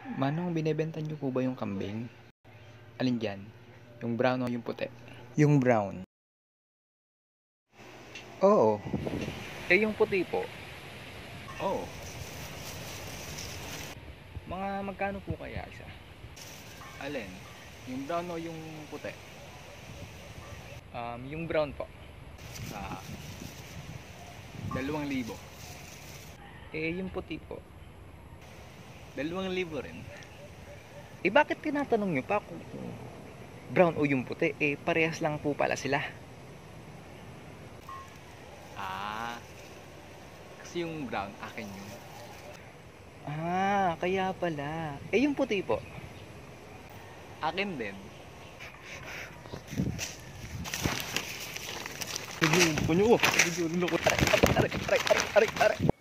Manong, binebenta niyo po ba yung kambing? Alin dyan? Yung brown o yung puti? Yung brown. Oo. Eh, yung puti po, Oo. Mga magkano po kaya isa? alin? Yung brown o yung puti? Yung brown po. Sa 2,000. Eh, yung puti po. 2,000 rin. Eh, bakit tinatanong niyo pa kung brown o yung puti? Eh, parehas lang po pala sila. Kasi yung brown, akin yun. Kaya pala. Eh, yung puti po. Akin din. Ayun, punyo ko. Ayun, aray.